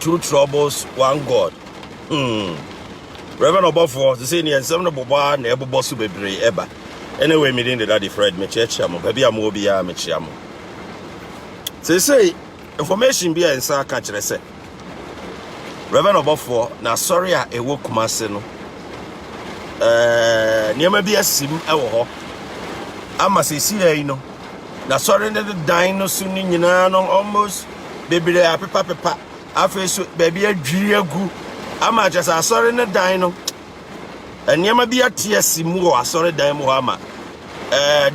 Two troubles, one God. Reverend Obofour, the senior and some of the boy, never boss be ever. Anyway, me didn't that Fred, me chechamo, baby, I'm obia, me chiamo. Say, information be and sa catch say. Reverend Obofour, na sorry, I woke Kumasi no. Near me be a sim, I must say, you know. Na sorry, the dino soon in almost, baby, they are papa. I face baby a Giagu. I'm just a sorry in the dino. And near me be a TSC more, sorry, Dimohama.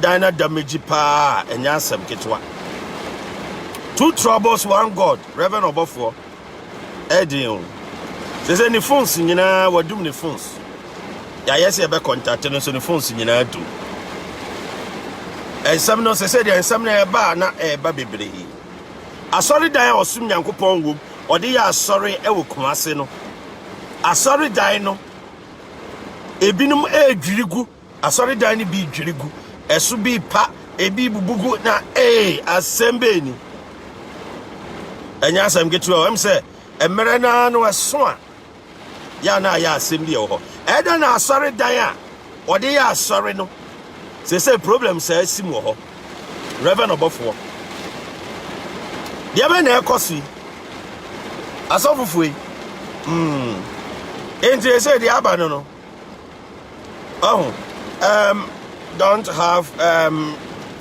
Dina damage pa, and Yansam Kitwa. Two troubles, one God, Reverend Obofour. Eddie. There's any phones in what do the phones? Yes, you have contact and so the phones in do. And some no said, and some near bar, not a baby. I sorry, die or soon young coupon or they are sorry, Kumasi no. I sorry, dino. A binum a jirigu, I sorry, dine be jirigu, a subi pa, a be bugu na a sembeni. And yes, I'm get to him say, a merana no a swan. Yana ya simbi oho. Eden are sorry, Diane, or they are sorry no. Say problem says Simo, Reverend Obofour. The other near Cossy. As of we. Ain't they say the Abanono? Oh, don't have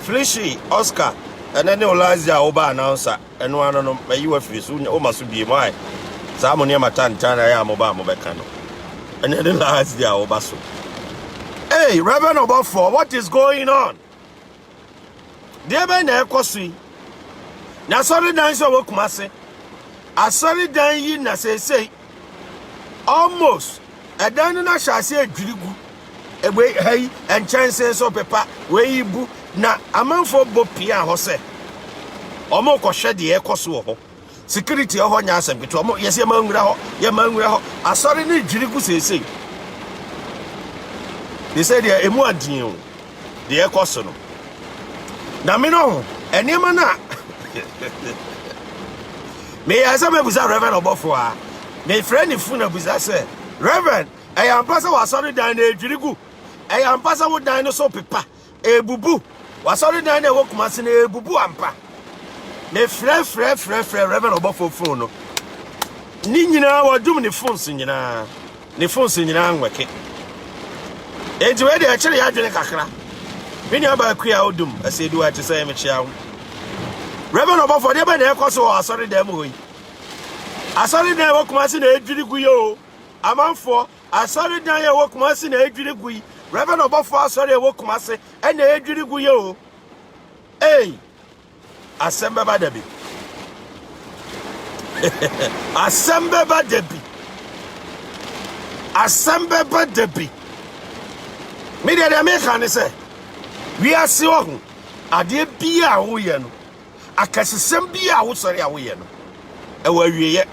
Flishy, Oscar, and then you'll lies the Oba announcer, and one of them, you have soon almost be my Samonia Matan Tana Obama Becano. And then lies the Obaso. Hey, Reverend Obofour, what is going on? Dear Ben Ecosi. Now, sorry, dance over Kumasi. I sorry, dan ye, na say, almost. A danuna shall say, Drigu, a way, hey, and chances of papa, where you boo, na a man for Bopia Jose. Omoko shed the Ecoso. Security of Honyas and Pitomo, yes, Yamangra, I sorry, Drigu say. They say they are emuadino. They are cosono. Namino, and Yamana. May I some was a Reverend Obofour. May friend if Funa was I say, Reverend, I am Passa was sorry down a Jirigu. I am Passa with dinosaur papa. A bubu was sorry down a walk masin a bubu ampa. May friend, Reverend Obofour phone. Nina were doing the phones in your the phones in your anwake. It's where they actually had a cacra. When you have a queer odum, I say, do I to say, Michelle? Reverend Obofour, they by the Ecoso, I sorry, them. I sorry, they walk mass in a Jirigu. I'm on for, I sorry, they walk mass in a Jirigu. Reverend Obofour, sorry, walk mass and a Jirigu. Hey, assemble by Debbie. Assemble by Debbie. Assemble by Debbie. Me the American say, we are so a dear beer away. I can send beer out, sorry, away. And where we yet.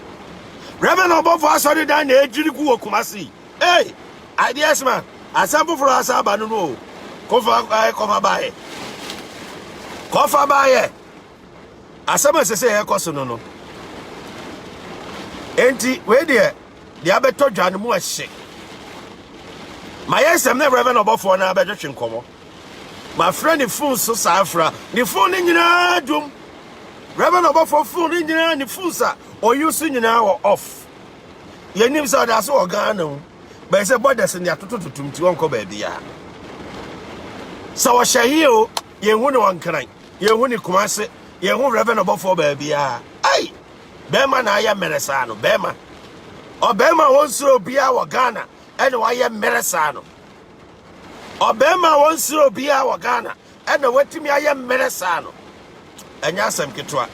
Reverend Obofour sorry down the Jirigu Kumasi. Hey, ideas man, I sample for us, I don't know. Cover by. Cover by. As someone say, I cost no. Ain't it, where there? The Abeto John Moore shake. My yes, I'm never Reverend Obofour now, better than come. My friend, the phone so safra, the phone engineer, doom. Reverend Obofour phone engineer, the phone, sir, or you sing an hour off. Your names are that's all gone, but it's a boy that's in the to Uncle Baby. So I shall hear you, one crying, you won't Kumasi, you won't Reverend Obofour Baby. Aye, Bema, I am Meresano, Bema. Or Bema wants to be our Ghana. And why am Meresano? Obama wants to be our Ghana, and what to me I am Meresano. And Yasam Kitwa.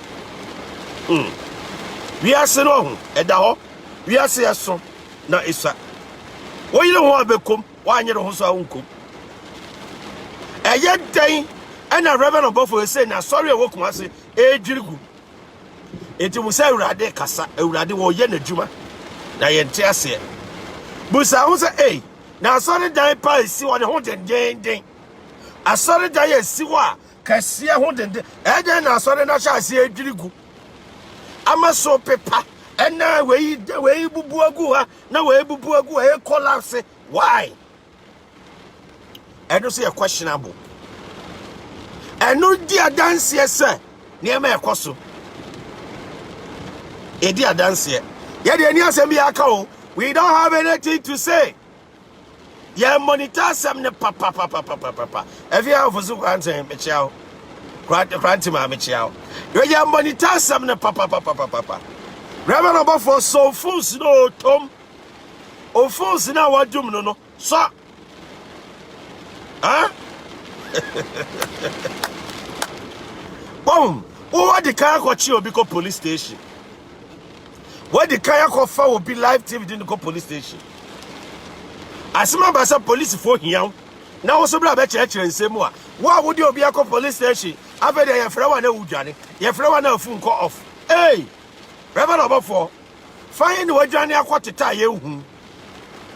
We are Senon, and the we are say so. No, it's a. Why you don't want to come? Why you don't want to come? A yet day, and a Reverend Obofour say, now sorry, I walk my say, Jirigu. It will say Rade Casa, a Rade Yen Juma. Now, yen say. Busa was a now sorry die pa see what the haunted ding. I sorry die see what Cassia haunted. And then I sorry not shall see a Jirigu. I'm a so paper. And now we bubuagua, now we bubuagua collapse. Why? I don't see a questionable. And no dear dance, yes, sir. Near me a cosso. A dear dance here. Yet, we don't have anything to say. Yeah, monitor some papa. Every hour for Zuka and Michel. Grantima Michel. You monitor some papa. Reverend Obofour so full snow, Tom. Oh, full snow, what do you know? So, huh? Boom. What the car got you because police station? What the car got will be live TV didn't go police station. As soon as police for here, now also blah church and say more. Why would you be a police station? After they have flower no Johnny, your flower no phone call off. Hey, Reverend Obofour, find what Johnny a quarter tie you.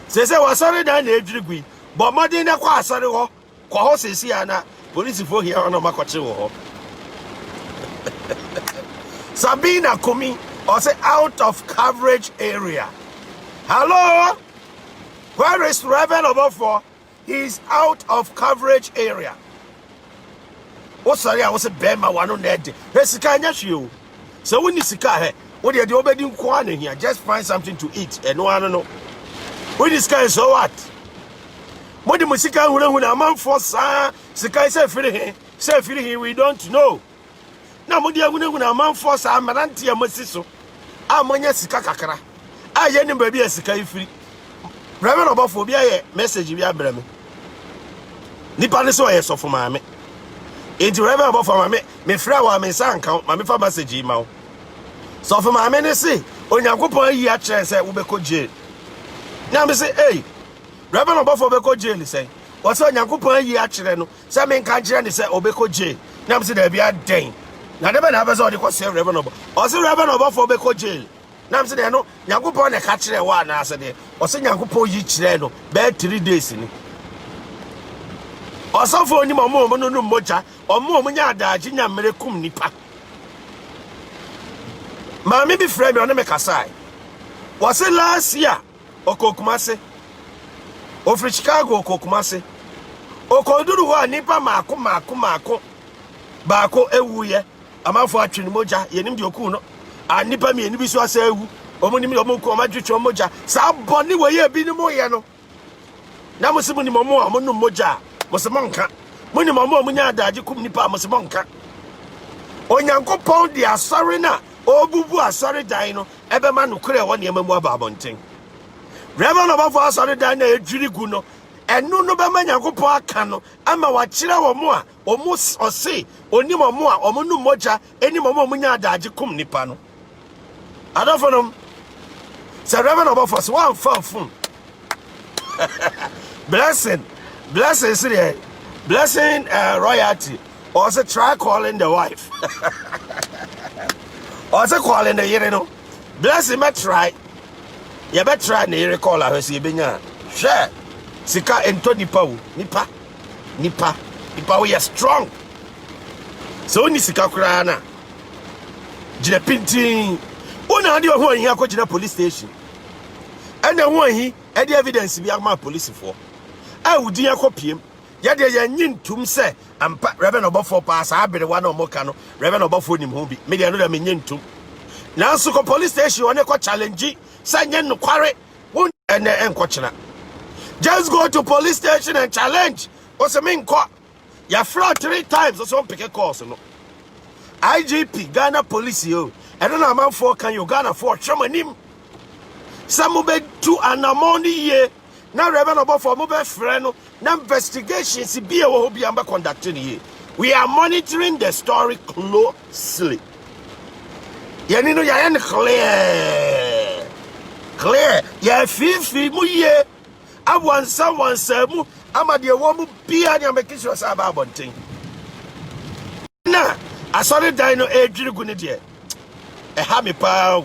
Says I was sorry that they agree, but more than a quarter sorry. Kohos is here now. Police for here on a makocho. Sabina Kumi or say out of coverage area. Hello? Where is Reverend Obofour? He's out of coverage area. Oh, sorry, I was a bema one on that. Here's you. So when you see car, what you're doing here, just find something to eat and no one know. When this guy is so what? What the Musika would a man for Sika say feeling we don't know. Now, Modia would a man for some Marantia Mosiso. Amonia Sika Kakara. I am baby a Sika free. Reverend Obofour message you are Bremen. Nipaniso is of mammy. Into Reverend Obofour me flower me son count my for message email. So for my men say, on your good year chance at Ubeko jail. Now me say, hey. Reverend Obofour Obeko jail say. What's on your coupon ye actually? Some men can't say Obeko jail. Now say there be a day. Now never have all the question Reverend Obofour. Also Reverend Obofour Obeko jail. Now say there no Yakupon a catch one answer there. Or say Yakupo ye chileno, bed 3 days in. Or so for any more no mocha or more munyada jinya merekum nipa. Mammy be frame on the Mekasai. Was it last year? Oko Kumasi. Of Chicago, Kumasi. Oko Duru Nipa Mako. Bako Ewuye. A man for a Chinimoja, Yenim Yokuno. And Nipa me and Nibiswa Sewu. Omonimi Omoko Majucho Moja. Sam Bonnie were ye been moyano. Namusimuni Momo, Amonu Moja, was a monka. Muni Momo Munyada, Jukum Nipa, was a monka. Onyanko Pound, the Asarina. Obubu asori dino ebeman no kure won ye mamu ababonten Reverend Obofour asori dino ejiri gu no enu no be manyankopon aka no ama wa kire wo mo a omo ose onim mo a omo nu moja eni mo munya adaje kum nipa no adofonom se Reverend Obofour so wan fa fun blessing serious blessing royalty or say try calling the wife or say calling the year no blessing me try you better try na you call her see benya share sika ento nipa we are strong so ni sika kura na gina pintin ona ade ho hin akogina police station and then ho hin e dey evidence bi akma police for a wudi akopiem ya de ya nyintum se ampa Reverend Obofour pass abere wa na omoka no Reverend Obofour nim ho bi me dey no da me nyintum na so ko police station one ko challenge say nyen no kware won ene enkochina just go to police station and challenge o se me nko ya fraud 3 times o so pick calls no IGP Ghana police yo e no na man for kan you Ghana for twamanim some be to anamoni ye na Reverend Obofour mo be frɛ no na investigations be e wo bi amba conducting ye we are monitoring the story closely yani no ya clear ya fifi mu ye awansa mu amade wo mu bia ne make sure say ba bonten na asori dan no edwirigu ne de e ha me pa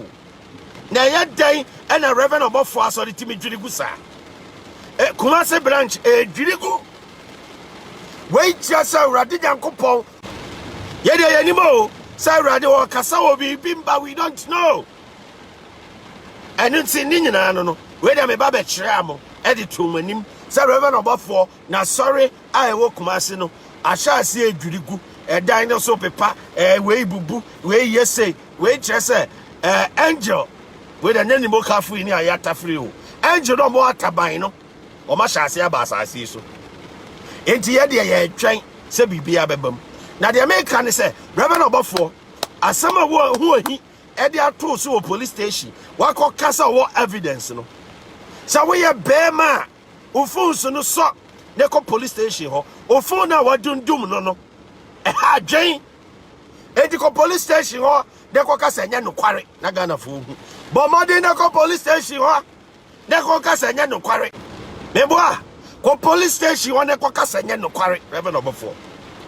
na ya dan e na Reverend Obofour asori timi dwirigu sa Kumasi branch edwirigu wait just urade yankopon ye de yanimo say urade o kasa obi bimba we don't know And it's in Nina, no, where I'm a baby tramo, edit to my name, Sir Reverend Obofour, now sorry, I woke Masino, I shall see a Judigu, a dinosaur paper, a way boo, way yes say, wait, just say, angel, with an animal cafe in Ayata free. Angel no more tabino, or my shall say about I see so. Ain't ye train, say be abebum. Now the American say, Reverend Obofour, as some who he. Eddie are told so police station. What call Casa war evidence no? So we a bear man. Obofour so no so. They call police station ho. Obofour na what doom no. Jane. Eddie call police station ho. They call Casa no quarry. Na Ghana fool. But more than call police station ho. They call Casa no quarry. Meboa. Call police station ho. They call Casa no quarry. Reverend Obofour.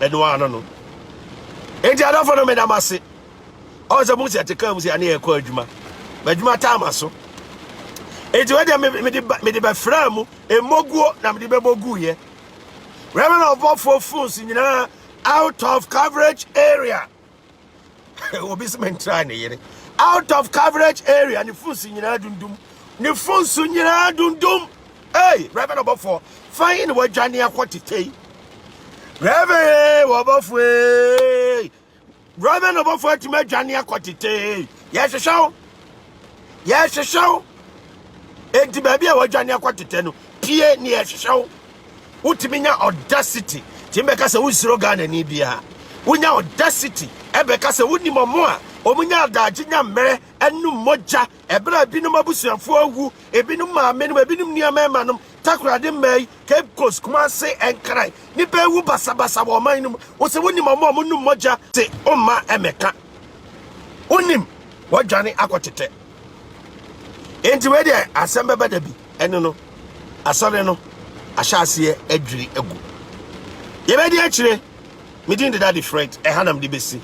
Edouard no. Eddie I don't follow me damasi. Also, Musi at the Kumasi and near Quadjuma. But my time so. It's whether me the Baframu, a Mogu, Namdibabogu ye. Reverend Obofour fools in out of coverage area. Obisman trying out of coverage area and the fools in Dundum. The fools in Dundum. Hey, Reverend Obofour, find what Johnny Aquatite. Reverend Obofour. Reverend Obofour to me Johnny Aquatite. Yes, show. Yes, show. Enti baby a Johnny Aquatite no. Pie ni show. Utiminya audacity. Timbeka se usiro Ghana ni bia. Unya audacity. Ebeka se wuni momo a. Omunya adaji nya mere enu moja. Ebra binum abusuafo awu. Ebinum maame no, ebinum niamema no. Takurade mai Cape Coast Kumasi enkrai ni pe wu basabasa wo man no wo se woni mamo mo num moja se oma emeka onim wo dwane akotete enti we de asembe bada bi eno no asore no ahyase adwiri egu ye be de akire me din de daddy friend hanam de besi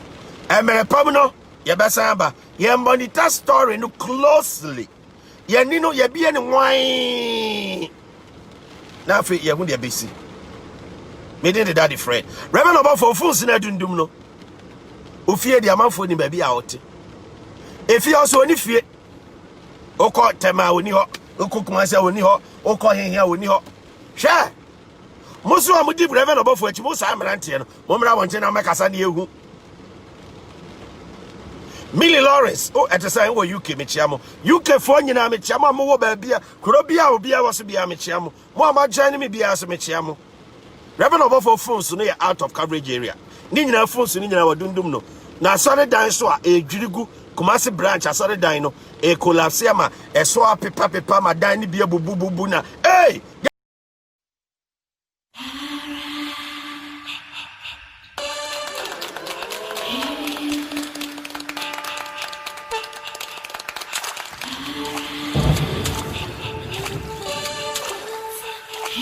emere pam no ye besa ba ye monitor story no closely ye ni no ye bie ni wan na fe ye hu de besi me dey the daddy friend Reverend Obofour fools na dundum no ofie de amanfo ni ba bi a wote efie also oni fie okọ tema oni ho okọ Kumasi oni ho okọ henhia oni ho hwe muso amudi Reverend Obofour achi muso amrante no momra wonte na makasa na ehu Millie Lawrence etesa wo UK mechiamo UK fo nyina mechiamo mo wo ba bia kuro bia obi a wo so bia mechiamo mo amagyan me bia so mechiamo Reverend Obofour phones no out of coverage area ni nyina phones ni nyina wadundum no na sorry dan so a edwirigu Kumasi branch sorry dan no collapse ama so a pepa ma dan ni bia bubu na hey